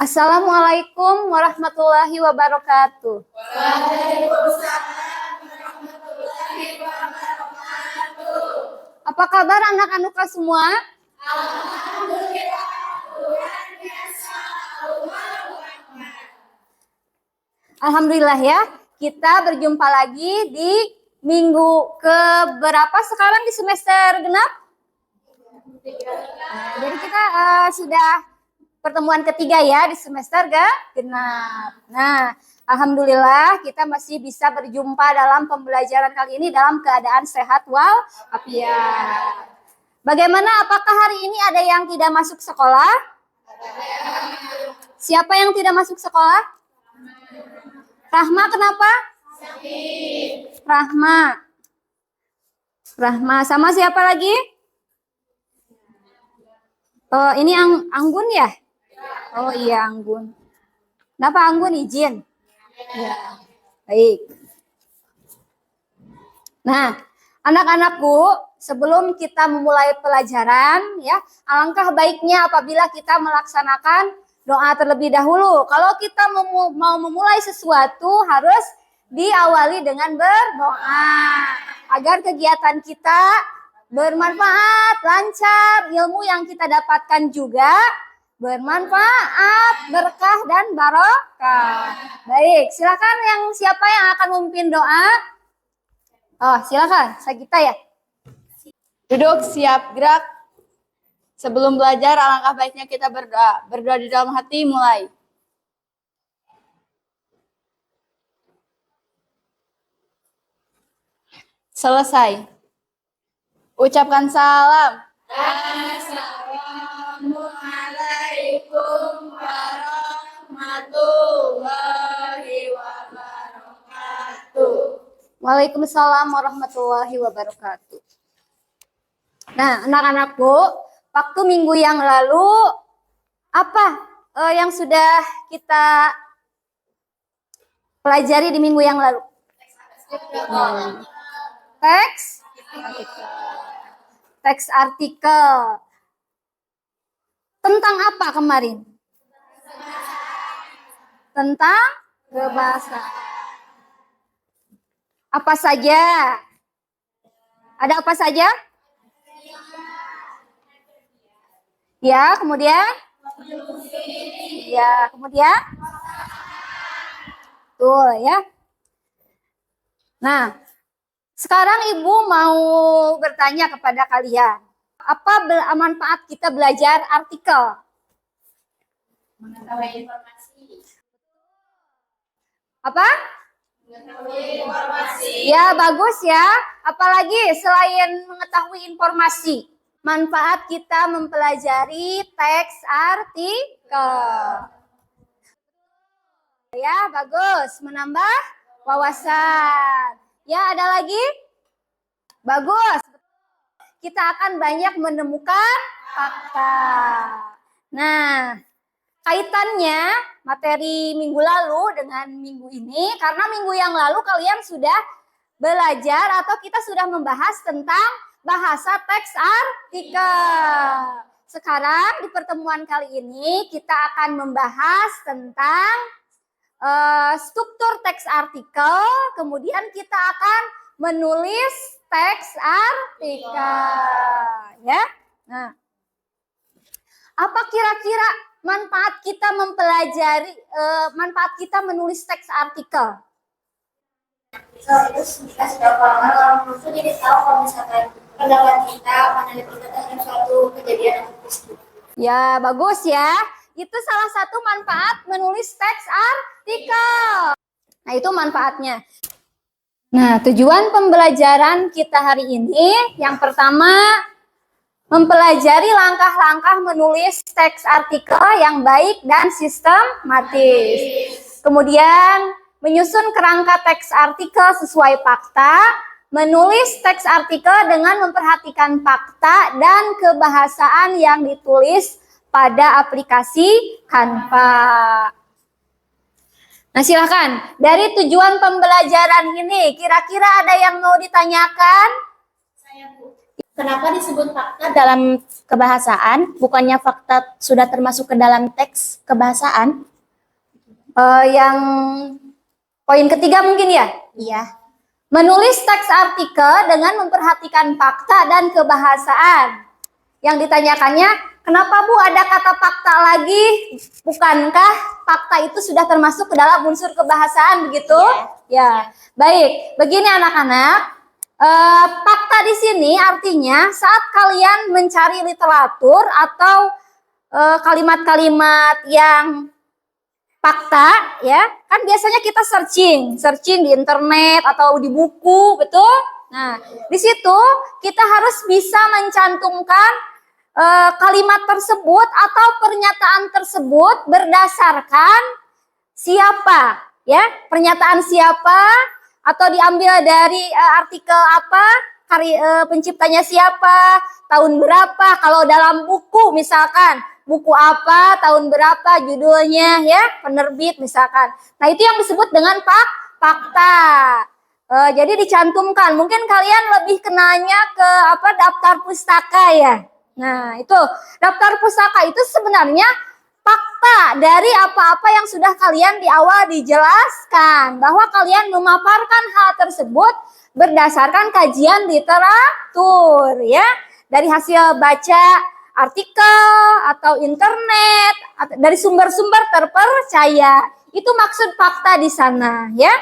Assalamualaikum warahmatullahi wabarakatuh. Waalaikumsalam warahmatullahi wabarakatuh. Apa kabar anak-anak semua? Alhamdulillah, luar biasa, Allahu Akbar. Alhamdulillah ya, kita berjumpa lagi di minggu ke berapa sekarang di semester genap? Jadi kita sudah pertemuan ketiga ya di semester genap. Nah, alhamdulillah kita masih bisa berjumpa dalam pembelajaran kali ini dalam keadaan sehat walafiat. Bagaimana, apakah hari ini ada yang tidak masuk sekolah? Siapa yang tidak masuk sekolah? Rahma, kenapa? Rahma sama siapa lagi? Oh, ini Anggun ya? Oh iya, Anggun. Kenapa Anggun izin? Ya. Baik. Nah, anak-anakku, sebelum kita memulai pelajaran, ya, alangkah baiknya apabila kita melaksanakan doa terlebih dahulu. Kalau kita mau memulai sesuatu, harus diawali dengan berdoa agar kegiatan kita bermanfaat, lancar, ilmu yang kita dapatkan juga bermanfaat, berkah dan barokah. Baik, silakan siapa yang akan memimpin doa? Oh, silakan, Sagita ya. Duduk, siap, gerak. Sebelum belajar, alangkah baiknya kita berdoa. Berdoa di dalam hati, mulai. Selesai. Ucapkan salam. Assalamualaikum warahmatullahi wabarakatuh. Waalaikumsalam warahmatullahi wabarakatuh. Nah, anak-anakku, waktu minggu yang lalu, apa yang sudah kita pelajari di minggu yang lalu? Teks artikel. Tentang apa kemarin? Tentang kebahasaan. Apa saja? Ada apa saja? Ya, kemudian? Ya, kemudian? Tuh ya. Nah, sekarang Ibu mau bertanya kepada kalian. Apa manfaat kita belajar artikel? Mengetahui informasi. Apa? Mengetahui informasi. Ya, bagus ya. Apalagi selain mengetahui informasi, manfaat kita mempelajari teks artikel. Ya, bagus. Menambah wawasan. Ya, ada lagi? Bagus. Kita akan banyak menemukan fakta. Nah, kaitannya materi minggu lalu dengan minggu ini, karena minggu yang lalu kalian sudah belajar atau kita sudah membahas tentang bahasa teks artikel. Sekarang di pertemuan kali ini kita akan membahas tentang struktur teks artikel, kemudian kita akan menulis teks artikel. Ya. Nah, apa kira-kira manfaat kita mempelajari, manfaat kita menulis teks artikel? Terus dikasih tahu orang itu jadi tahu kalau misalkan pendapat kita meneliti tentang suatu kejadian atau peristiwa. Ya, bagus ya. Itu salah satu manfaat menulis teks artikel. Nah, itu manfaatnya. Nah, tujuan pembelajaran kita hari ini yang pertama mempelajari langkah-langkah menulis teks artikel yang baik dan sistematis. Kemudian menyusun kerangka teks artikel sesuai fakta, menulis teks artikel dengan memperhatikan fakta dan kebahasaan yang ditulis pada aplikasi Canva. Nah, silakan. Dari tujuan pembelajaran ini, kira-kira ada yang mau ditanyakan? Saya, Bu. Kenapa disebut fakta dalam kebahasaan? Bukannya fakta sudah termasuk ke dalam teks kebahasaan? Yang poin ketiga mungkin ya? Iya. Menulis teks artikel dengan memperhatikan fakta dan kebahasaan. Yang ditanyakannya, kenapa Bu ada kata fakta lagi? Bukankah fakta itu sudah termasuk ke dalam unsur kebahasaan begitu? Ya. Baik, begini anak-anak. Fakta di sini artinya saat kalian mencari literatur atau kalimat-kalimat yang fakta, ya kan biasanya kita searching di internet atau di buku, betul? Nah, di situ kita harus bisa mencantumkan kalimat tersebut atau pernyataan tersebut berdasarkan siapa, ya pernyataan siapa, atau diambil dari artikel apa, penciptanya siapa, tahun berapa, kalau dalam buku misalkan, buku apa, tahun berapa, judulnya, ya penerbit misalkan. Nah itu yang disebut dengan fakta. Jadi dicantumkan, mungkin kalian lebih kenanya ke daftar pustaka ya. Nah itu, daftar pustaka itu sebenarnya fakta dari apa-apa yang sudah kalian di awal dijelaskan, bahwa kalian memaparkan hal tersebut berdasarkan kajian literatur, ya, dari hasil baca artikel atau internet, atau dari sumber-sumber terpercaya. Itu maksud fakta di sana, ya.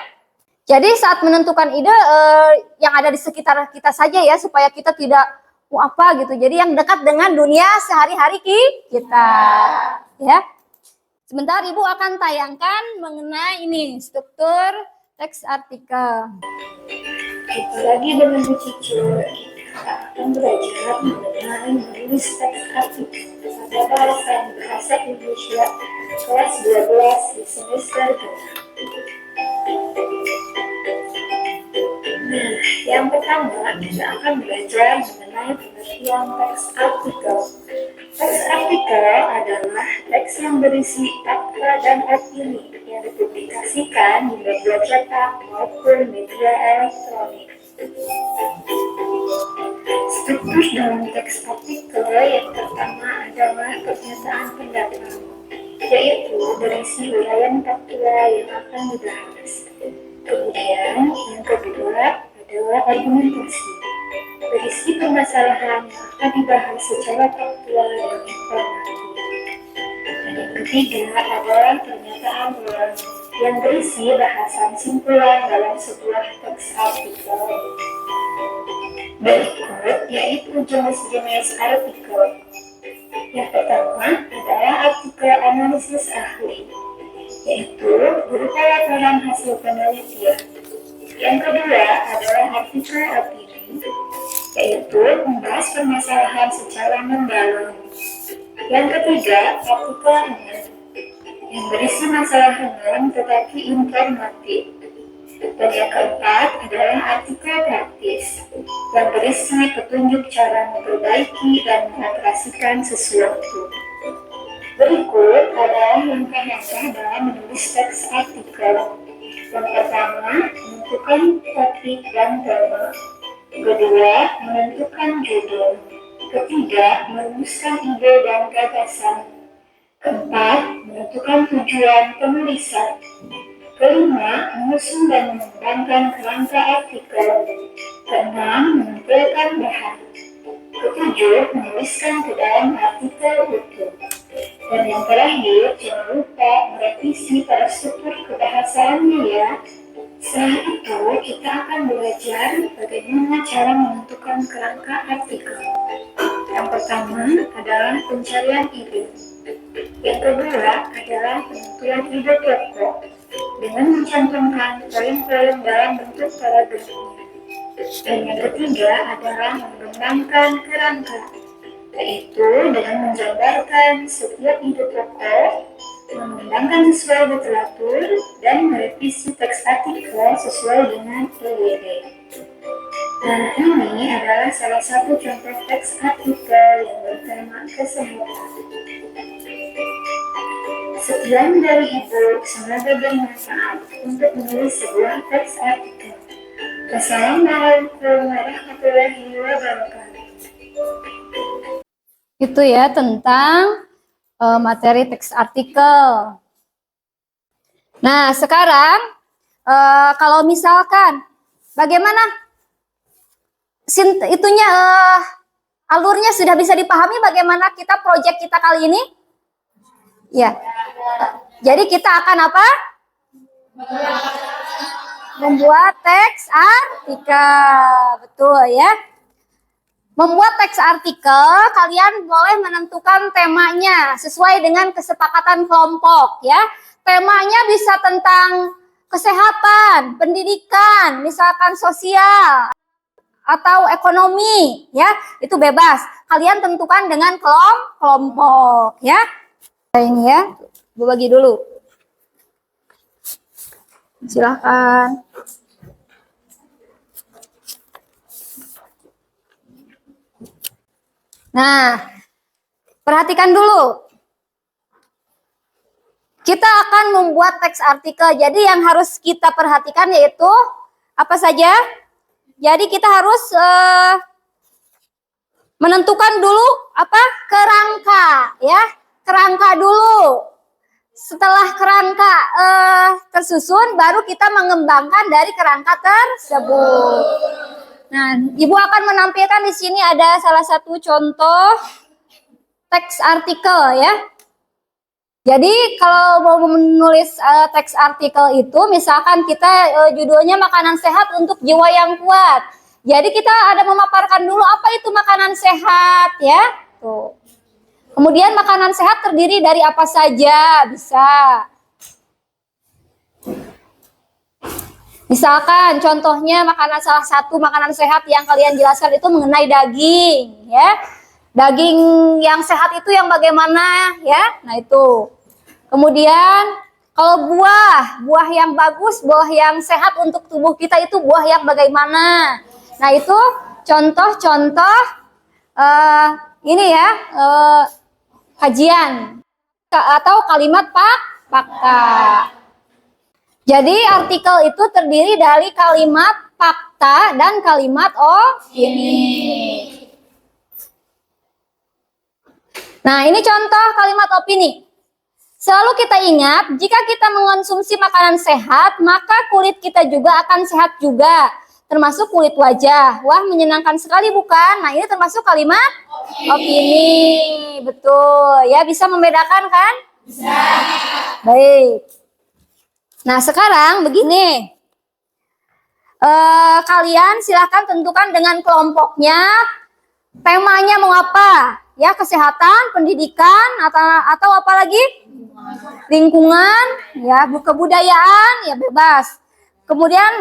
Jadi saat menentukan ide yang ada di sekitar kita saja ya, supaya kita tidak apa gitu. Jadi yang dekat dengan dunia sehari-hari kita. Ya. Sebentar Ibu akan tayangkan mengenai ini struktur teks artikel. lagi dengan Bu Cicu, kita akan belajar mengenai menulis teks artikel pada bahasa Indonesia kelas 12 di semester 2. Nah, yang pertama kita akan belajar mengenai pengertian teks artikel. Teks artikel adalah teks yang berisi fakta dan opini yang dipublikasikan di media cetak maupun media elektronik. Struktur dalam teks artikel yang pertama adalah pernyataan pendapat, yaitu berisi uraian faktual yang akan dibahas. Kemudian yang kedua adalah argumentasi, berisi permasalahan yang akan dibahas secara faktual dan informatif. Dan yang ketiga adalah pernyataan ulang yang berisi bahasan simpulan dalam sebuah teks artikel. Berikut yaitu jenis-jenis artikel. Yang pertama adalah artikel analisis ahli, yaitu berupa laporan hasil penelitian. Yang kedua adalah artikel opini, yaitu membahas permasalahan secara mendalam. Yang ketiga, artikel umum, yang berisi masalah umum tetapi informatif. Dan yang keempat adalah artikel praktis, yang berisi petunjuk cara memperbaiki dan mengoperasikan sesuatu. Berikut adalah langkah-langkah dalam menulis teks artikel. Yang pertama, menentukan topik dan tema. Kedua, menentukan judul. Ketiga, merumuskan ide dan gagasan. Keempat, menentukan tujuan penulisan. Kelima, menyusun dan mengembangkan kerangka artikel. Keenam, mengumpulkan bahan. Ketujuh, menuliskan ke dalam artikel utuh. Dan yang terakhir, jangan lupa merevisi pada struktur kebahasaannya ya. Setelah itu, kita akan belajar bagaimana cara menentukan kerangka artikel. Yang pertama adalah pencarian ide. Yang kedua adalah penentuan ide pokok dengan mencantumkan poin-poin dalam bentuk paragrafnya. Dan yang ketiga adalah mengembangkan kerangka, yaitu dengan menjabarkan setiap ide pokok, mengembangkan sesuai literatur, dan merevisi teks artikel sesuai dengan EWD. Nah, ini adalah salah satu contoh teks artikel yang bertema kesehatan. Sekian dari Ibu, semoga bermanfaat untuk menulis sebuah teks artikel. Wassalamualaikum warahmatullahi wabarakatuh. Itu ya tentang materi teks artikel. Nah, sekarang kalau misalkan bagaimana itunya alurnya sudah bisa dipahami bagaimana kita proyek kita kali ini? Ya. Jadi kita akan apa? Membuat teks artikel. Betul ya. Membuat teks artikel, kalian boleh menentukan temanya sesuai dengan kesepakatan kelompok ya. Temanya bisa tentang kesehatan, pendidikan, misalkan sosial atau ekonomi ya. Itu bebas. Kalian tentukan dengan kelompok ya. Ini ya, gue bagi dulu. Silahkan. Nah, perhatikan dulu. Kita akan membuat teks artikel. Jadi yang harus kita perhatikan yaitu apa saja? Jadi kita harus menentukan dulu apa? Kerangka ya. Kerangka dulu. Setelah kerangka tersusun, baru kita mengembangkan dari kerangka tersebut. Nah, Ibu akan menampilkan di sini ada salah satu contoh teks artikel ya. Jadi kalau mau menulis teks artikel itu, misalkan kita judulnya makanan sehat untuk jiwa yang kuat. Jadi kita ada memaparkan dulu apa itu makanan sehat ya. Tuh. Kemudian makanan sehat terdiri dari apa saja, bisa. Misalkan contohnya salah satu makanan sehat yang kalian jelaskan itu mengenai daging ya. Daging yang sehat itu yang bagaimana ya? Nah itu. Kemudian kalau buah yang bagus, buah yang sehat untuk tubuh kita itu buah yang bagaimana? Nah itu contoh-contoh ini ya kajian atau kalimat fakta. Jadi artikel itu terdiri dari kalimat fakta dan kalimat opini. Nah, ini contoh kalimat opini. Selalu kita ingat, jika kita mengonsumsi makanan sehat, maka kulit kita juga akan sehat juga. Termasuk kulit wajah. Wah, menyenangkan sekali bukan? Nah, ini termasuk kalimat opini. Betul. Ya, bisa membedakan kan? Bisa. Baik. Nah, sekarang begini. Kalian silahkan tentukan dengan kelompoknya. Temanya mau apa? Ya, kesehatan, pendidikan, atau apa lagi? Lingkungan, ya, kebudayaan, ya bebas. Kemudian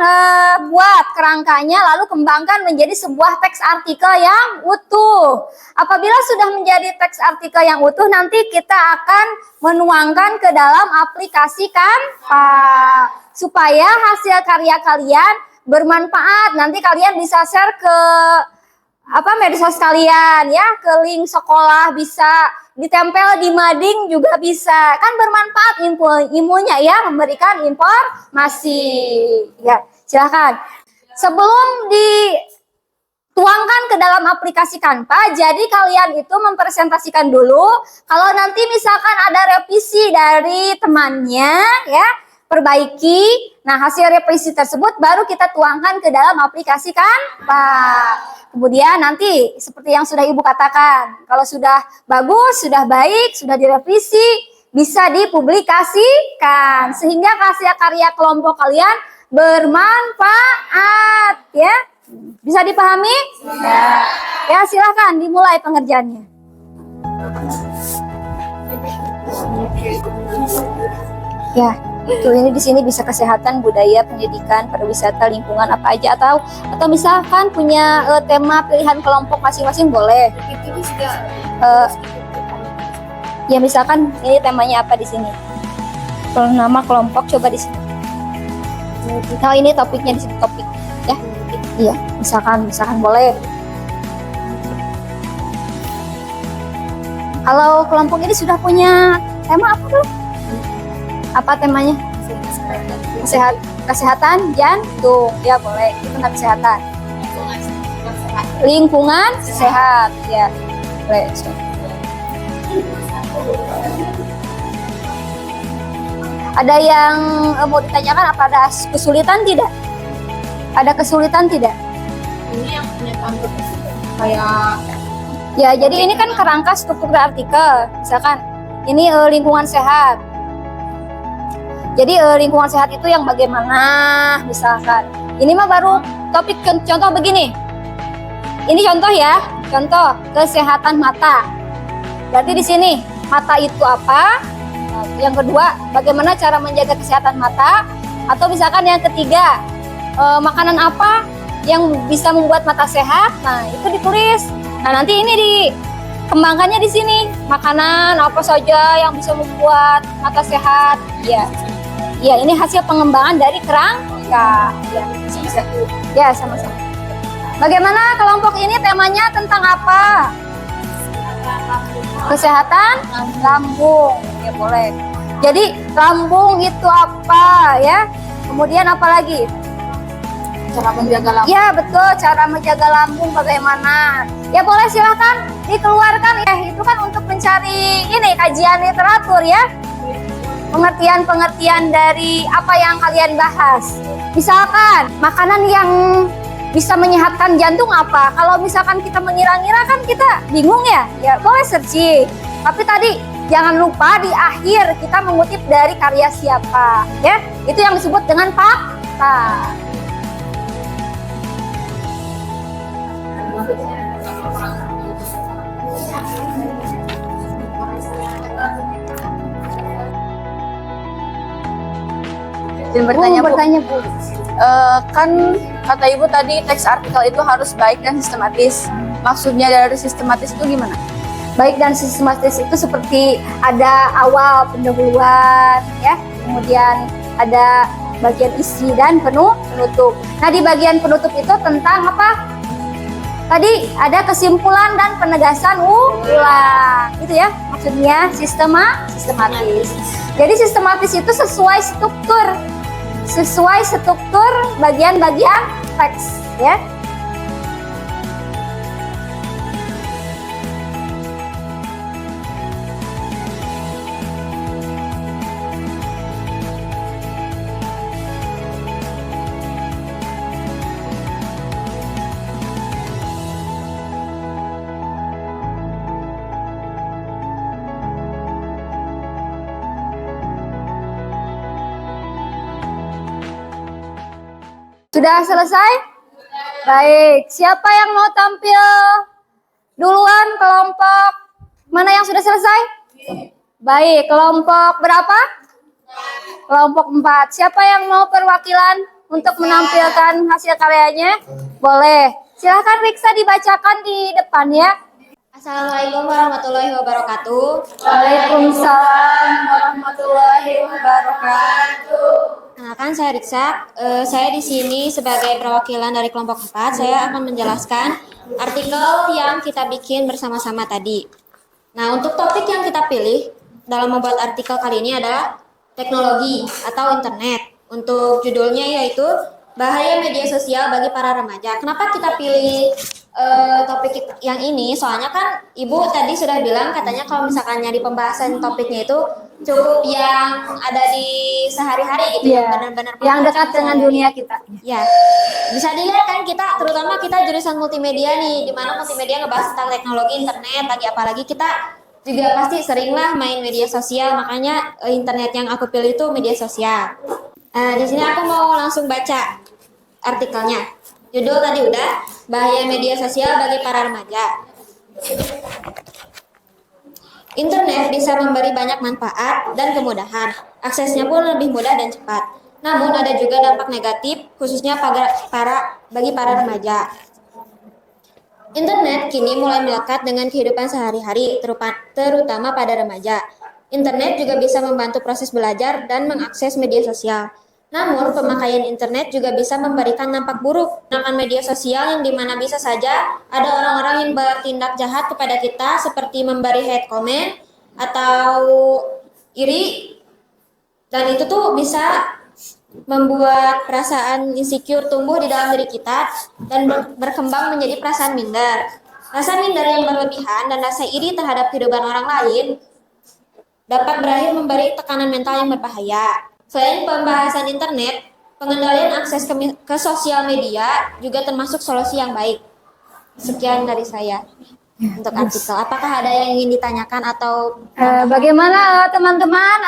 buat kerangkanya, lalu kembangkan menjadi sebuah teks artikel yang utuh. Apabila sudah menjadi teks artikel yang utuh, nanti kita akan menuangkan ke dalam aplikasi Canva supaya hasil karya kalian bermanfaat. Nanti kalian bisa share ke medsos kalian ya, ke link sekolah, bisa ditempel di mading juga bisa. Kan bermanfaat ilmunya ya, memberikan informasi. Ya, silakan. Sebelum dituangkan ke dalam aplikasi Canva, jadi kalian itu mempresentasikan dulu. Kalau nanti misalkan ada revisi dari temannya ya, perbaiki. Nah, hasil revisi tersebut baru kita tuangkan ke dalam aplikasi Canva. Kemudian nanti seperti yang sudah Ibu katakan, kalau sudah bagus, sudah baik, sudah direvisi, bisa dipublikasikan sehingga hasil karya kelompok kalian bermanfaat ya. Bisa dipahami? Ya, silakan dimulai pengerjaannya. Ya. Tuh, ini di sini bisa kesehatan, budaya, pendidikan, pariwisata, lingkungan apa aja, atau misalkan punya tema pilihan kelompok masing-masing boleh. Ya misalkan ini temanya apa di sini. Kalau nama kelompok coba di sini. Nah, ini topiknya di sini topik ya. Iya, misalkan boleh. Kalau kelompok ini sudah punya tema apa tuh? Apa temanya? Kesehatan jantung, ya boleh, itu tentang kesehatan. Lingkungan sehat, ya boleh. Ada yang mau ditanyakan, apa ada kesulitan tidak? Ada kesulitan tidak? Ini yang pernyataan kayak Ya, jadi ini kan kerangka struktur artikel. Misalkan ini lingkungan sehat. Jadi lingkungan sehat itu yang bagaimana? Misalkan ini mah baru topik contoh begini. Ini contoh ya, contoh kesehatan mata. Berarti di sini mata itu apa? Nah, yang kedua, bagaimana cara menjaga kesehatan mata? Atau misalkan yang ketiga, makanan apa yang bisa membuat mata sehat? Nah, itu ditulis. Nah, nanti ini dikembangkannya di sini. Makanan apa saja yang bisa membuat mata sehat? Ya, ya ini hasil pengembangan dari kerangka. Ya, ya sama-sama. Bagaimana kelompok ini temanya tentang apa? Kesehatan lambung. Ya boleh. Jadi lambung itu apa ya? Kemudian apa lagi? cara menjaga lambung. Ya betul, cara menjaga lambung bagaimana? Ya boleh, silahkan dikeluarkan ya. Itu kan untuk mencari ini kajian literatur ya. Pengertian-pengertian dari apa yang kalian bahas. Misalkan makanan yang bisa menyehatkan jantung apa? Kalau misalkan kita mengira-ngira kan kita bingung ya. Ya boleh searching. Tapi tadi jangan lupa di akhir kita mengutip dari karya siapa ya. Itu yang disebut dengan fakta. Dan bertanya, Bu, bertanya Bu. kan kata Ibu tadi teks artikel itu harus baik dan sistematis. Maksudnya dari sistematis itu gimana? Baik dan sistematis itu seperti ada awal pendahuluan ya, kemudian ada bagian isi dan penutup. Nah, di bagian penutup itu tentang apa? Tadi ada kesimpulan dan penegasan ulang. Gitu ya. Maksudnya sistematis. Jadi sistematis itu sesuai struktur bagian-bagian teks ya. Sudah selesai? Baik, siapa yang mau tampil duluan? Kelompok mana yang sudah selesai? Baik, kelompok berapa? Kelompok 4. Siapa yang mau perwakilan untuk menampilkan hasil karyanya? Boleh. Silahkan Riksa dibacakan di depan ya. Assalamualaikum warahmatullahi wabarakatuh. Waalaikumsalam warahmatullahi wabarakatuh. Kenalkan, saya Riksa. Saya di sini sebagai perwakilan dari kelompok 4. Saya akan menjelaskan artikel yang kita bikin bersama-sama tadi. Nah, untuk topik yang kita pilih dalam membuat artikel kali ini adalah teknologi atau internet. Untuk judulnya yaitu bahaya media sosial bagi para remaja. Kenapa kita pilih topik yang ini? Soalnya kan Ibu tadi sudah bilang katanya kalau misalkan nyari pembahasan topiknya itu cukup yang ada di sehari-hari gitu ya, benar-benar yang dekat dengan dunia kita. Ya, bisa dilihat kan kita, terutama kita jurusan multimedia nih, di mana multimedia ngebahas tentang teknologi internet, lagi apalagi kita juga pasti sering lah main media sosial, makanya internet yang aku pilih itu media sosial. Di sini aku mau langsung baca artikelnya. Judul tadi udah, bahaya media sosial bagi para remaja. Internet bisa memberi banyak manfaat dan kemudahan. Aksesnya pun lebih mudah dan cepat. Namun ada juga dampak negatif khususnya bagi para remaja. Internet kini mulai melekat dengan kehidupan sehari-hari, terutama pada remaja. Internet juga bisa membantu proses belajar dan mengakses media sosial. Namun, pemakaian internet juga bisa memberikan dampak buruk. Menggunakan media sosial yang dimana bisa saja ada orang-orang yang bertindak jahat kepada kita seperti memberi hate comment atau iri. Dan itu tuh bisa membuat perasaan insecure tumbuh di dalam diri kita dan berkembang menjadi perasaan minder. Rasa minder yang berlebihan dan rasa iri terhadap kehidupan orang lain dapat berakhir memberi tekanan mental yang berbahaya. Selain pembahasan internet, pengendalian akses ke sosial media juga termasuk solusi yang baik. Sekian dari saya untuk artikel. Apakah ada yang ingin ditanyakan atau Bagaimana teman-teman?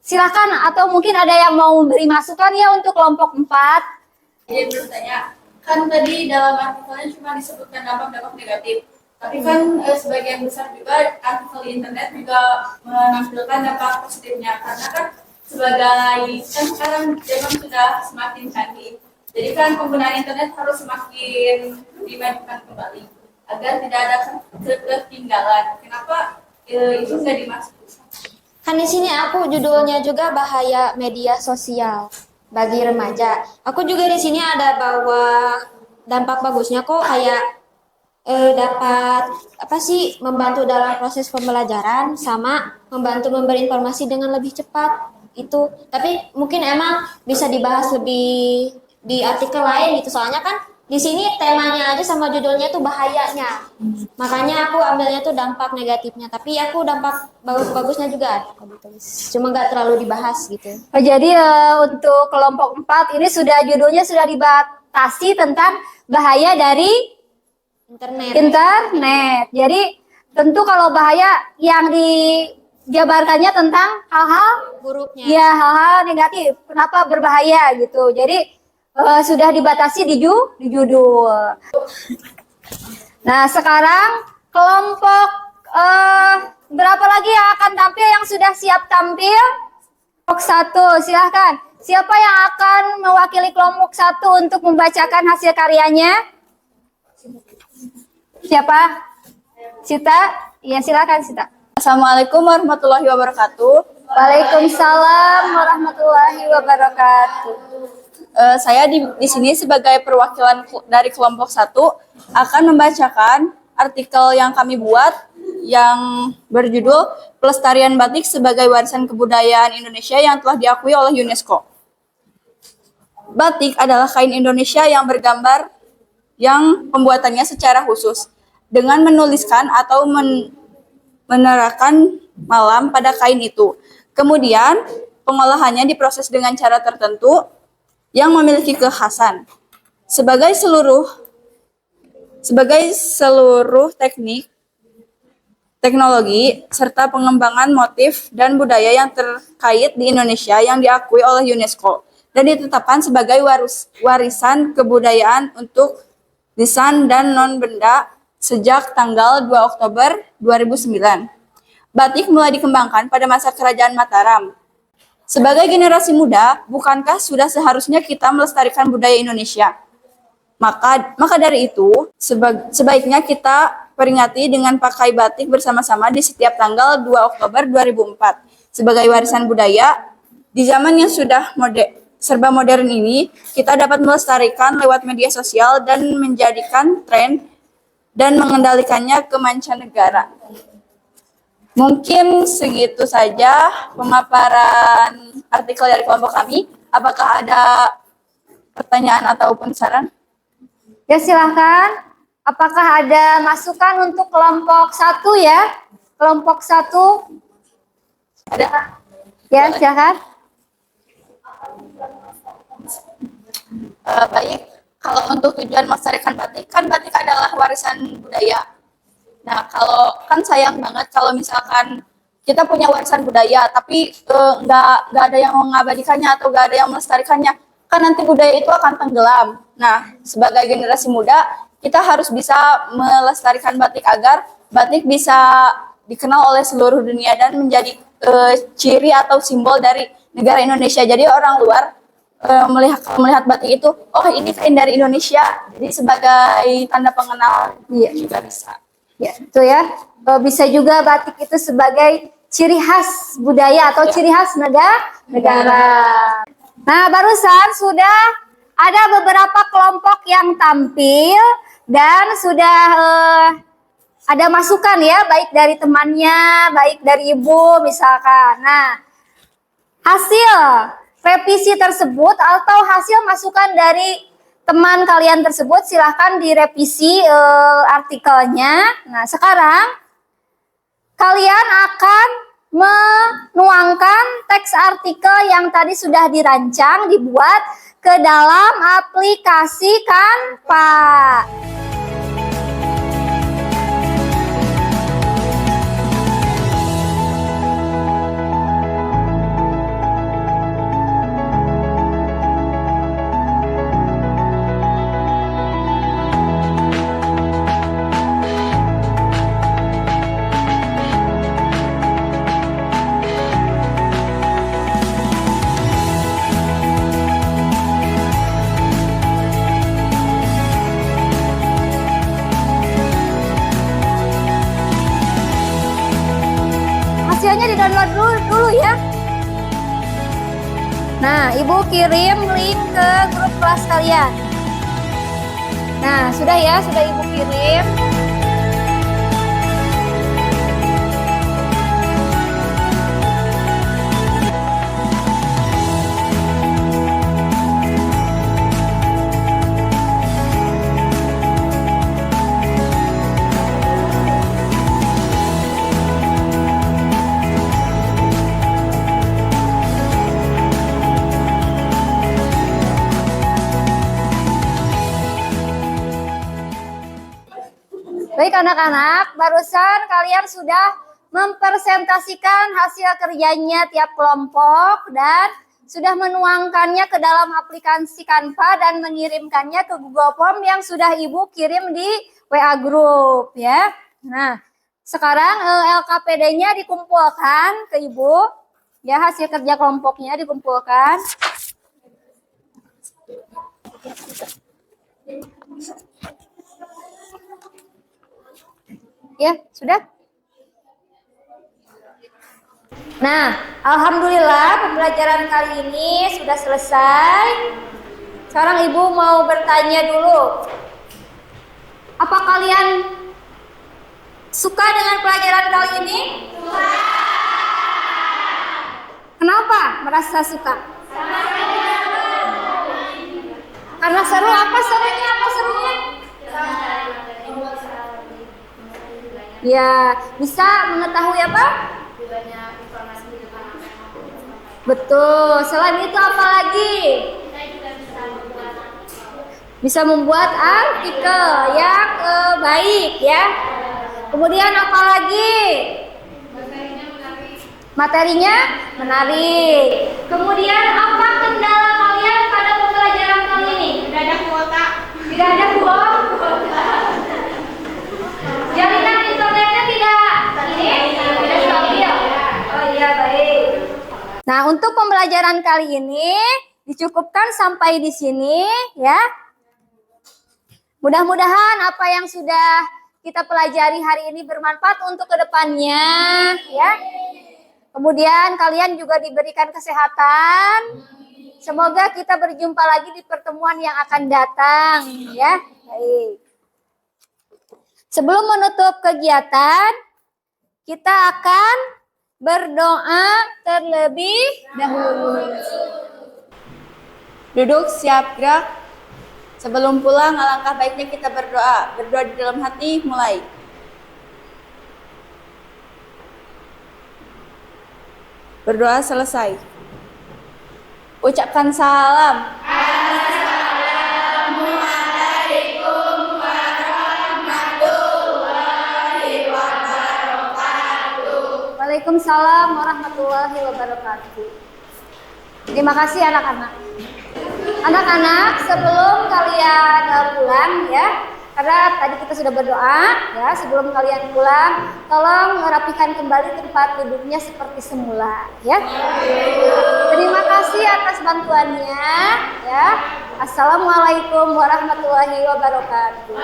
Silakan atau mungkin ada yang mau memberi masukan ya untuk kelompok 4. Jadi bertanya, kan tadi dalam artikelnya cuma disebutkan dampak-dampak negatif. Tapi kan sebagian besar juga artikel di internet juga menampilkan dampak positifnya. Karena kan kan sekarang zaman sudah semakin canggih. Jadi kan penggunaan internet harus semakin dimajukan kembali agar tidak ada ketertinggalan. Kenapa itu nggak dimasukkan? kan di sini aku judulnya juga bahaya media sosial bagi remaja. Aku juga di sini ada bawa dampak bagusnya kok kayak dapat apa sih membantu dalam proses pembelajaran sama membantu memberi informasi dengan lebih cepat itu. Tapi mungkin emang bisa dibahas lebih di artikel lain gitu. Soalnya kan di sini temanya aja sama judulnya tuh bahayanya. Makanya aku ambilnya tuh dampak negatifnya. Tapi aku dampak bagus-bagusnya juga ada aku ditulis. Cuma nggak terlalu dibahas gitu. Jadi untuk kelompok 4 ini judulnya sudah dibatasi tentang bahaya dari internet. Jadi tentu kalau bahaya yang dijabarkannya tentang hal-hal Buruknya. ya hal-hal negatif. Kenapa berbahaya gitu. Jadi sudah dibatasi di judul. Nah, sekarang kelompok berapa lagi yang akan tampil yang sudah siap tampil? Kelompok 1, silahkan. Siapa yang akan mewakili kelompok 1 untuk membacakan hasil karyanya? Siapa? Sita? Iya, silakan Sita. Assalamualaikum warahmatullahi wabarakatuh. Waalaikumsalam warahmatullahi wabarakatuh. Saya di sini sebagai perwakilan dari kelompok 1 akan membacakan artikel yang kami buat yang berjudul Pelestarian Batik sebagai Warisan Kebudayaan Indonesia yang telah diakui oleh UNESCO. Batik adalah kain Indonesia yang bergambar yang pembuatannya secara khusus dengan menuliskan atau menerakan malam pada kain itu. Kemudian pengolahannya diproses dengan cara tertentu yang memiliki kekhasan. Sebagai seluruh teknologi serta pengembangan motif dan budaya yang terkait di Indonesia yang diakui oleh UNESCO dan ditetapkan sebagai warisan kebudayaan untuk lisan dan non-benda sejak tanggal 2 Oktober 2009. Batik mulai dikembangkan pada masa Kerajaan Mataram. Sebagai generasi muda, bukankah sudah seharusnya kita melestarikan budaya Indonesia? Maka dari itu, sebaiknya kita peringati dengan pakai batik bersama-sama di setiap tanggal 2 Oktober 2004. Sebagai warisan budaya, di zaman yang sudah serba modern ini, kita dapat melestarikan lewat media sosial dan menjadikan tren dan mengendalikannya ke mancanegara. Mungkin segitu saja pemaparan artikel dari kelompok kami. Apakah ada pertanyaan ataupun saran? Ya, silahkan. Apakah ada masukan untuk kelompok 1 ya? Kelompok 1. Ada? Ya, silahkan. Baik, kalau untuk tujuan melestarikan batik, kan batik adalah warisan budaya. Nah, kalau kan sayang banget kalau misalkan kita punya warisan budaya, tapi nggak ada yang mengabadikannya atau nggak ada yang melestarikannya, kan nanti budaya itu akan tenggelam. Nah, sebagai generasi muda, kita harus bisa melestarikan batik agar batik bisa dikenal oleh seluruh dunia dan menjadi ciri atau simbol dari negara Indonesia. Jadi orang luar melihat batik itu, oh ini kain dari Indonesia, jadi sebagai tanda pengenal juga bisa. Ya, itu ya. Bisa juga batik itu sebagai ciri khas budaya atau ciri khas negara. Nah, barusan sudah ada beberapa kelompok yang tampil dan sudah ada masukan ya, baik dari temannya, baik dari ibu misalkan. Nah, hasil revisi tersebut atau hasil masukan dari teman kalian tersebut silahkan direvisi artikelnya. Nah, sekarang kalian akan menuangkan teks artikel yang tadi sudah dirancang, dibuat ke dalam aplikasi Canva. Hasilnya di-download dulu ya. Nah, Ibu kirim link ke grup kelas kalian. Nah, sudah ya, sudah Ibu kirim. Baik anak-anak, barusan kalian sudah mempresentasikan hasil kerjanya tiap kelompok dan sudah menuangkannya ke dalam aplikasi Canva dan mengirimkannya ke Google Form yang sudah Ibu kirim di WA Group ya. Nah, sekarang LKPD-nya dikumpulkan ke Ibu. Ya, hasil kerja kelompoknya dikumpulkan. Ya, sudah? Nah, alhamdulillah pembelajaran kali ini sudah selesai. Sekarang Ibu mau bertanya dulu. Apa kalian suka dengan pelajaran kali ini? Suka. Kenapa merasa suka? Karena seru. Apa serunya? Apa serunya? Ya, bisa mengetahui apa? Betul. Selain itu apa lagi? Bisa membuat artikel yang baik ya. Kemudian apa lagi? Materinya menarik. Kemudian apa kendala kalian pada pembelajaran kali ini? Tidak ada kuota. Tidak ada kuota. Jaringan internetnya tidak stabil. Oh iya, baik. Nah, untuk pembelajaran kali ini dicukupkan sampai di sini ya. Mudah-mudahan apa yang sudah kita pelajari hari ini bermanfaat untuk kedepannya ya. Kemudian kalian juga diberikan kesehatan. Semoga kita berjumpa lagi di pertemuan yang akan datang ya. Baik. Sebelum menutup kegiatan, kita akan berdoa terlebih dahulu. Duduk, siap, gerak. Sebelum pulang, alangkah baiknya kita berdoa. Berdoa di dalam hati, mulai. Berdoa selesai. Ucapkan salam. Waalaikumsalam warahmatullahi wabarakatuh. Terima kasih anak-anak. Anak-anak, sebelum kalian pulang ya, karena tadi kita sudah berdoa ya, sebelum kalian pulang, tolong rapikan kembali tempat duduknya seperti semula ya. Terima kasih atas bantuannya ya. Assalamualaikum warahmatullahi wabarakatuh.